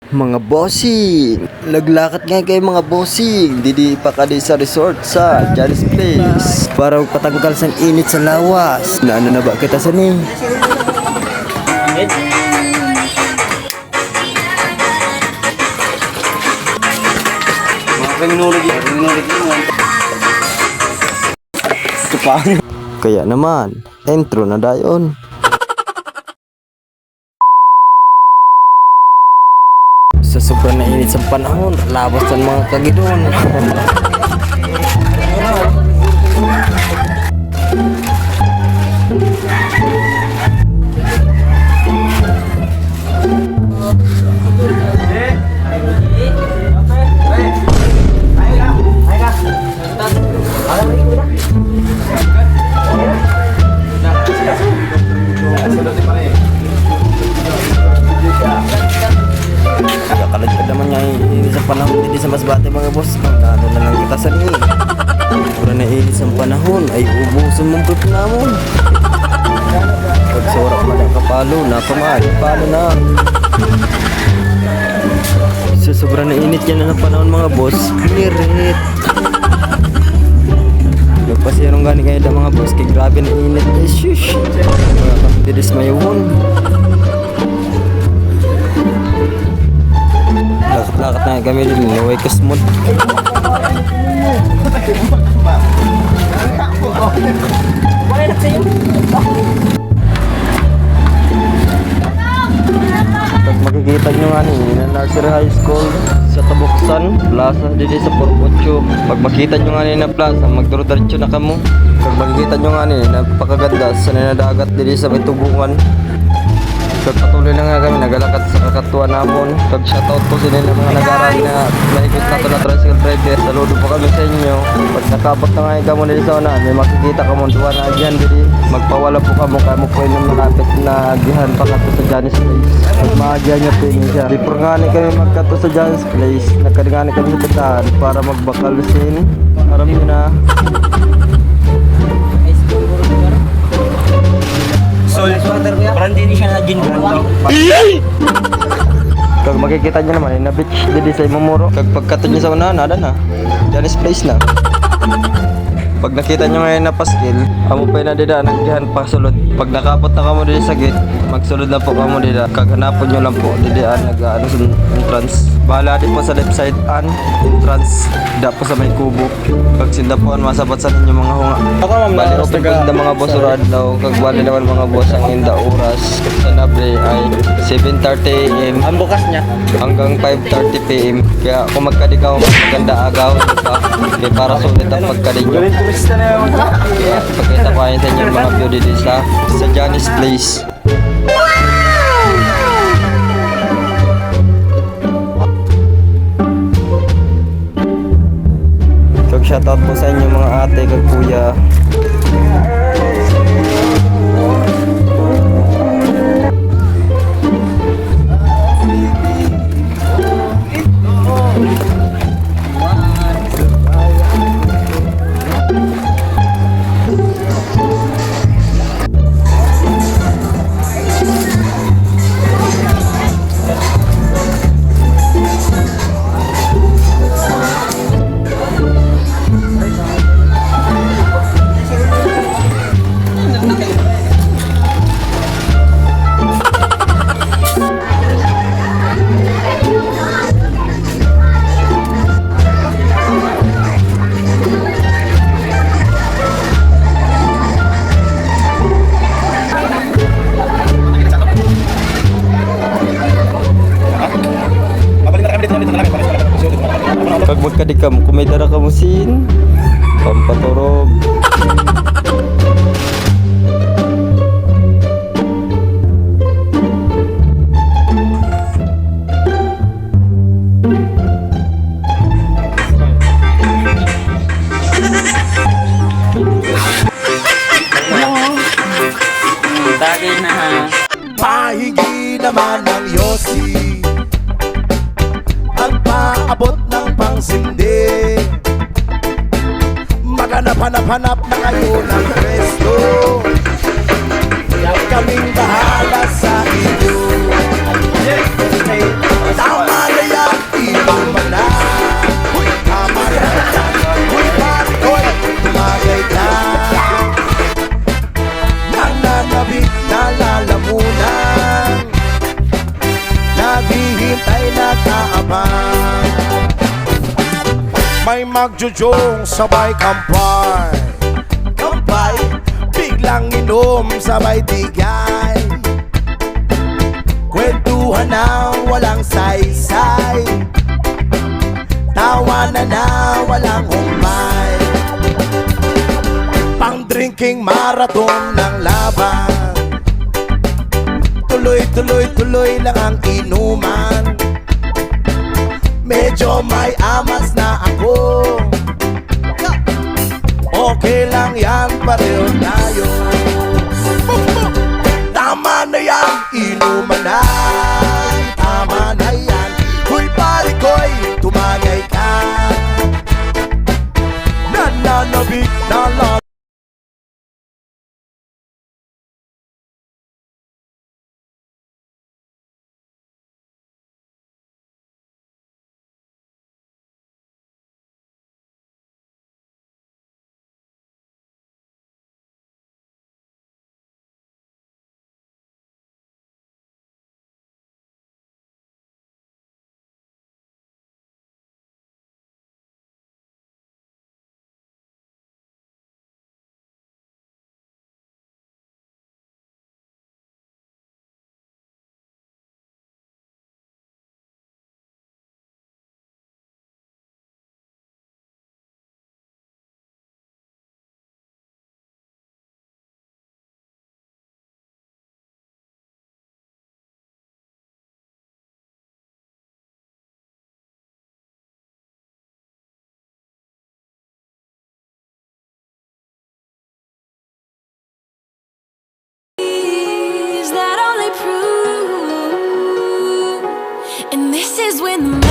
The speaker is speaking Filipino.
Mga bossing, naglakad nga kayo mga bossing. Didi pa ka di sa resort sa Janice Place para patanggal sa init sa lawas. Naano na ba kita sa ni? Kaya naman, intro na dayon. Sa sobrang nainit sa panahon, labas ng mga kagidon. Kalagkad naman niya ini sa panahon hindi sa Masbate mga boss. Ano na lang kita sa ni. Pura na ini sa panahon ay ubusin mong put namon. Pag sorak man ang kapalo na pamali palo na. Sa sobrang na init yan na ng panahon mga boss. Clearit. Nagpasirong gani kayo na mga boss. Kaya grabe na init. Shush. Didismayawon. Lakat na kami din naway kasmod. Pag makikita nyo nga na Nursery High School sa Tabuksan Plaza dito sa Porpocho. Pag makita nyo nga na plaza, magduro-diretso na kamo. Pag makikita nyo nga napakaganda sa ninadagat dito sa may tubungan. Patuloy na nga kami nagalakad sa kakatuwa namon. Pag shoutout po sila ng mga nag-aaral na mahigit na ito na tricycle driver. Saludo po kami sa inyo. Pag nakabot na nga kamo nila sa una, may makikita kamo duwa na agyan dili. Magpawala po kamo po yung malapit na agihan pa kato sa Janice Place. Pag maagyan nyo po yun siya. Before nga kami magkato sa Janice Place, nagkadingani kami sa tataan para magbakalusin. Aram nyo na. Parang din siya na gin brando. Kag makikita nyo naman, na beach dito sa Imamuro. Kag pagkato nyo sa unahan, ada na. Janice Place na. Pag nakita nyo ngayon na paskil, amo pa na dida, nagdihan pa sulod. Pag nakapot na kamo dito sa gate, magsulod na po kamo dida. Kag hanapon nyo lang po, dida nag-ano sa entrance. Bahala din po sa left side an entrance, da po sa may kubo. Kag sinda po ang masabat sa ninyo mga hunga. Bali open po sinda mga boss urad daw. Kag bali naman mga boss ang inda oras. Sa Nabre ay 7:30 AM. Ang bukas niya. Hanggang 5:30 PM. Kaya kung magkadikaw, maganda agaw. Kaya para sulit ang pagkadinyo. Turista na naman. Pagkita ko ayun sa inyo mga view dito sa Janice Place. Kag shoutout po sa inyo mga ate kag kuya. Pag magkadikam, kung may dara ka musin, pampaturog. Bagay na ha. Pahingi naman ng Yossi ang paabot ng pangsindi. Maghanap-hanap na kayo ng pwesto. Kaming bahala sa inyo. Tama naghihintay nag-aabang. May magjujong sabay kampay, kampay, biglang inom sabay tigay. Kwentuhan ng walang saysay, tawanan na walang humpay. Pang-drinking marathon ng laban, tuloy lang ang inuman. Medyo may amas na ako, okay lang yan, pareho tayo. Tama na yan, inuman na, tama na yan. Huy pare ko'y tumagay ka, nananabik na lang. That only prove, and this is when the